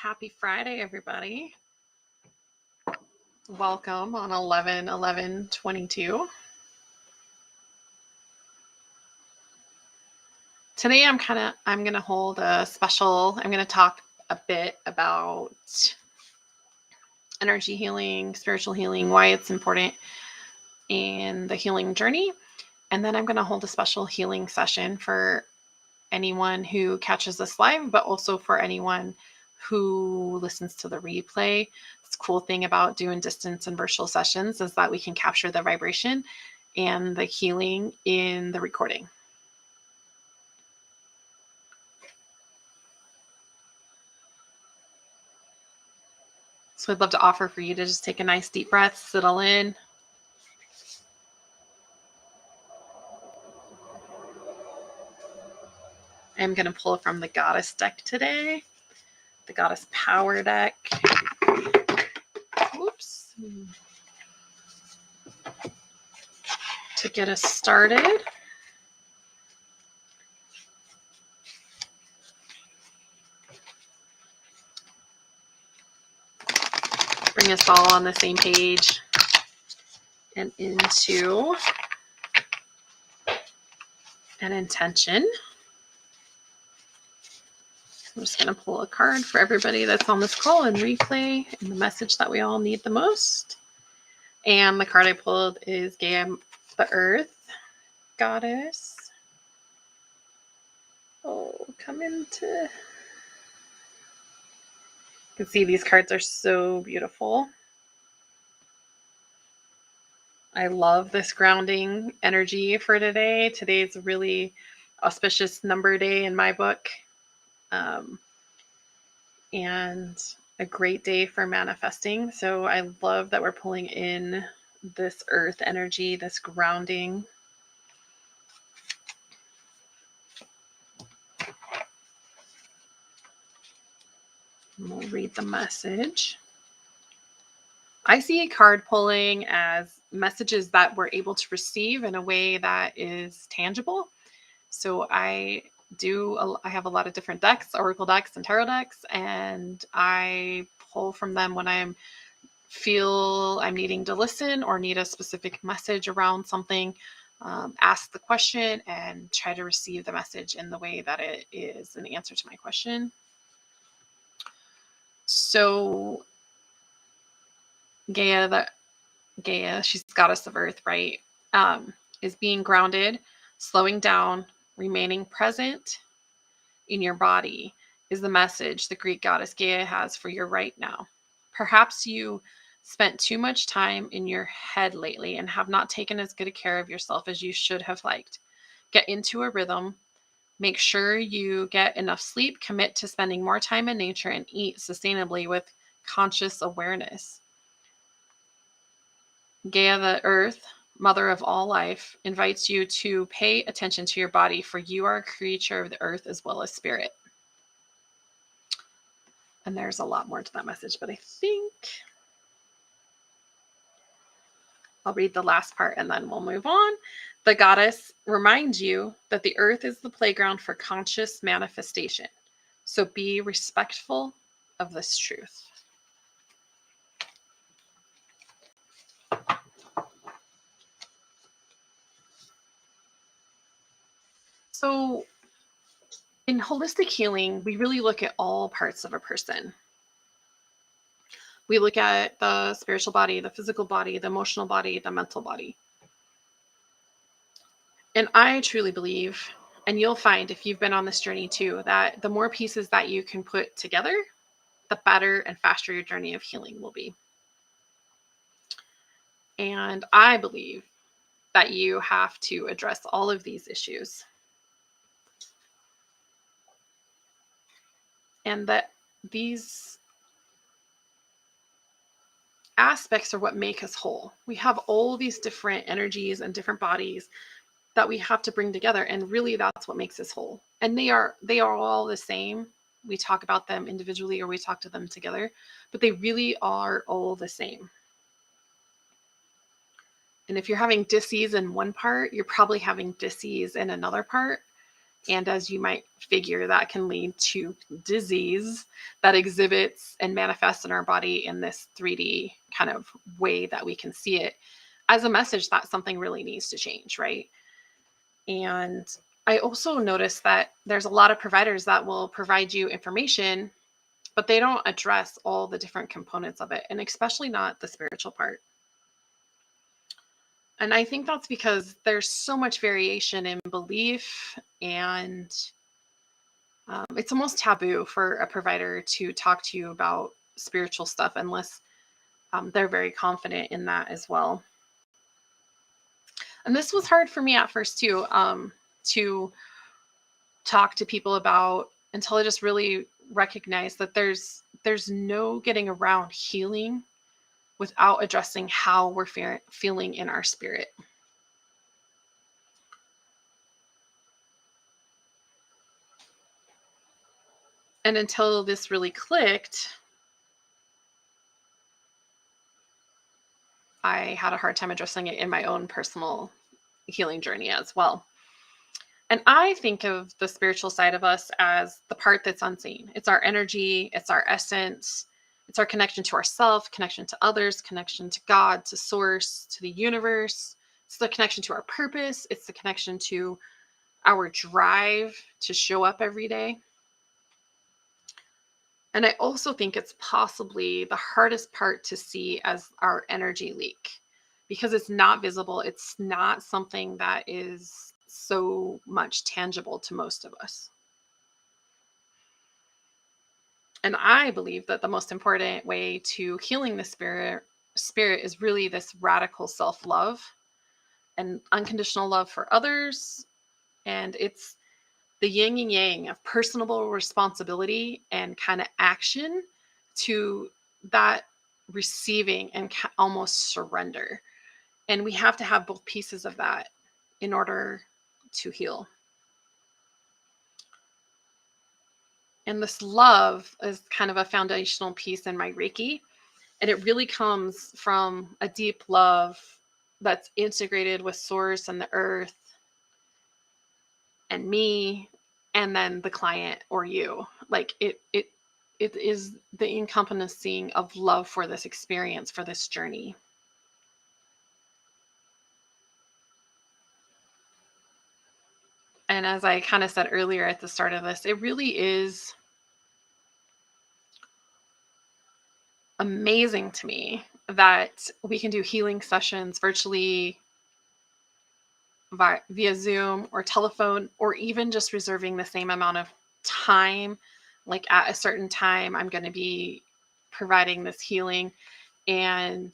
Happy Friday, everybody. Welcome on 11/11/22. Today I'm going to hold a special, I'm going to talk a bit about energy healing, spiritual healing, why it's important in the healing journey. And then I'm going to hold a special healing session for anyone who catches this live, but also for anyone who listens to the replay. This cool thing about doing distance and virtual sessions is that we can capture the vibration and the healing in the recording. So I'd love to offer for you to just take a nice deep breath, settle in. I'm going to pull from the Goddess deck today, the Goddess Power deck. Oops. To get us started. Bring us all on the same page and into an intention. I'm just going to pull a card for everybody that's on this call and replay and the message that we all need the most. And the card I pulled is Gaia, the Earth Goddess. Oh, come into... You can see these cards are so beautiful. I love this grounding energy for today. Today's a really auspicious number day in my book. And a great day for manifesting. So I love that we're pulling in this earth energy, this grounding. And we'll read the message. I see card pulling as messages that we're able to receive in a way that is tangible. So I have a lot of different decks, oracle decks and tarot decks, and I pull from them when I feel I'm needing to listen or need a specific message around something. Ask the question and try to receive the message in the way that it is an answer to my question. So Gaia, she's goddess of earth, right? Is being grounded, slowing down, remaining present in your body is the message the Greek goddess Gaia has for you right now. Perhaps you spent too much time in your head lately and have not taken as good a care of yourself as you should have liked. Get into a rhythm. Make sure you get enough sleep. Commit to spending more time in nature and eat sustainably with conscious awareness. Gaia, the Earth, Mother of all life, invites you to pay attention to your body, for you are a creature of the earth as well as spirit. And there's a lot more to that message, but I think I'll read the last part and then we'll move on. The goddess reminds you that the earth is the playground for conscious manifestation. So be respectful of this truth. So in holistic healing, we really look at all parts of a person. We look at the spiritual body, the physical body, the emotional body, the mental body. And I truly believe, and you'll find if you've been on this journey too, that the more pieces that you can put together, the better and faster your journey of healing will be. And I believe that you have to address all of these issues. And that these aspects are what make us whole. We have all these different energies and different bodies that we have to bring together, and really that's what makes us whole. And they are all the same. We talk about them individually or we talk to them together, but they really are all the same. And if you're having dis-ease in one part, you're probably having dis-ease in another part. And as you might figure, that can lead to disease that exhibits and manifests in our body in this 3D kind of way that we can see it as a message that something really needs to change, right? And I also noticed that there's a lot of providers that will provide you information, but they don't address all the different components of it, and especially not the spiritual part. And I think that's because there's so much variation in belief, and it's almost taboo for a provider to talk to you about spiritual stuff unless they're very confident in that as well. And this was hard for me at first too, to talk to people about, until I just really recognized that there's no getting around healing without addressing how we're feeling in our spirit. And until this really clicked, I had a hard time addressing it in my own personal healing journey as well. And I think of the spiritual side of us as the part that's unseen. It's our energy, it's our essence, it's our connection to ourself, connection to others, connection to God, to source, to the universe. It's the connection to our purpose, it's the connection to our drive to show up every day. And I also think it's possibly the hardest part to see as our energy leak, because it's not visible. It's not something that is so much tangible to most of us. And I believe that the most important way to healing the spirit is really this radical self-love and unconditional love for others. And it's the yin and yang of personable responsibility and kind of action to that receiving and almost surrender. And we have to have both pieces of that in order to heal. And this love is kind of a foundational piece in my Reiki. And it really comes from a deep love that's integrated with source and the earth and me, and then the client or you. Like it is the encompassing of love for this experience, for this journey. And as I kind of said earlier at the start of this, it really is amazing to me that we can do healing sessions virtually via Zoom or telephone, or even just reserving the same amount of time. Like at a certain time, I'm going to be providing this healing, and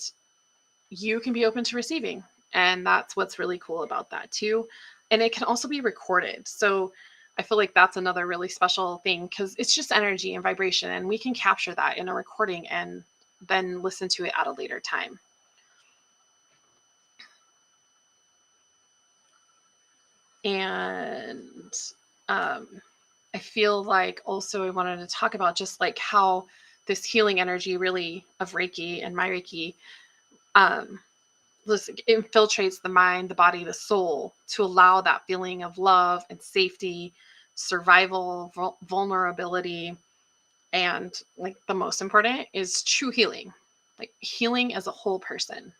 you can be open to receiving. And that's what's really cool about that too. And it can also be recorded. So I feel like that's another really special thing, because it's just energy and vibration, and we can capture that in a recording and then listen to it at a later time. And I feel like also I wanted to talk about just like how this healing energy really of Reiki and my Reiki um, infiltrates the mind, the body, the soul, to allow that feeling of love and safety, survival, vulnerability, and like the most important is true healing, like healing as a whole person.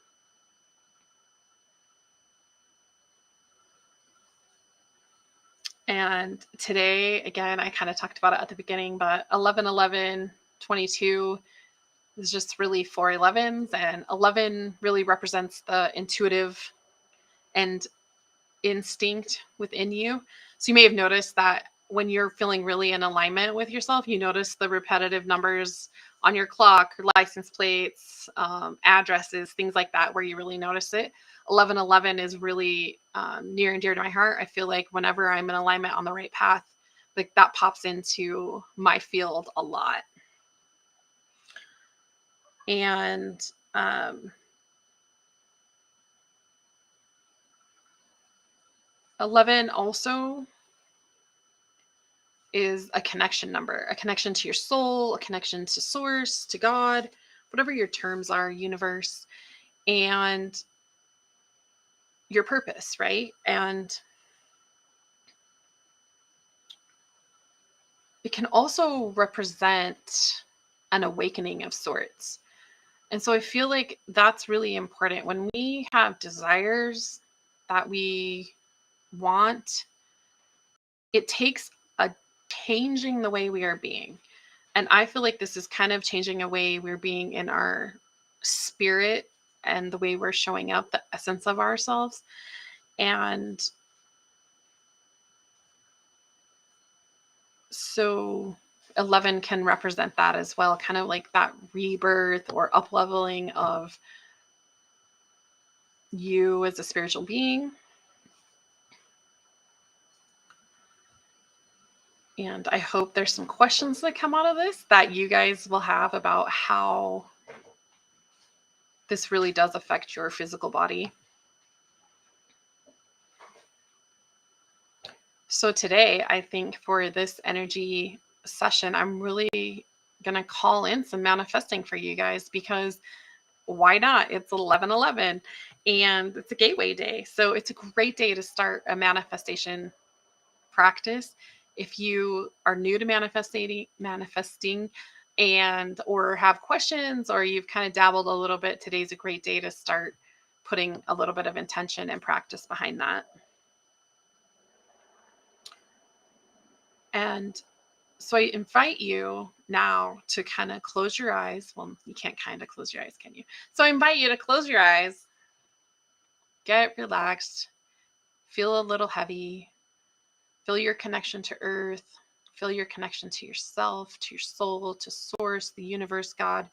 And today, again, I kind of talked about it at the beginning, but 11/11/22 is just really 4 11s, and 11 really represents the intuitive and instinct within you. So you may have noticed that when you're feeling really in alignment with yourself, you notice the repetitive numbers on your clock, or license plates, addresses, things like that, where you really notice it. 11/11 is really near and dear to my heart. I feel like whenever I'm in alignment on the right path, like that pops into my field a lot. And um, 11 also is a connection number, a connection to your soul, a connection to source, to God, whatever your terms are, universe, and your purpose, right? And it can also represent an awakening of sorts. And so I feel like that's really important when we have desires that we want. It takes a changing the way we are being. And I feel like this is kind of changing a way we're being in our spirit and the way we're showing up, the essence of ourselves. And so 11 can represent that as well, kind of like that rebirth or up leveling of you as a spiritual being. And I hope there's some questions that come out of this that you guys will have about how this really does affect your physical body. So today, I think for this energy session, I'm really going to call in some manifesting for you guys because why not? It's 11/11 and it's a gateway day. So it's a great day to start a manifestation practice. If you are new to manifesting and or have questions or you've kind of dabbled a little bit, today's a great day to start putting a little bit of intention and practice behind that. And so I invite you now to kind of close your eyes. Well, you can't kind of close your eyes, can you? So I invite you to close your eyes, get relaxed, feel a little heavy, feel your connection to earth, feel your connection to yourself, to your soul, to source, the universe, God.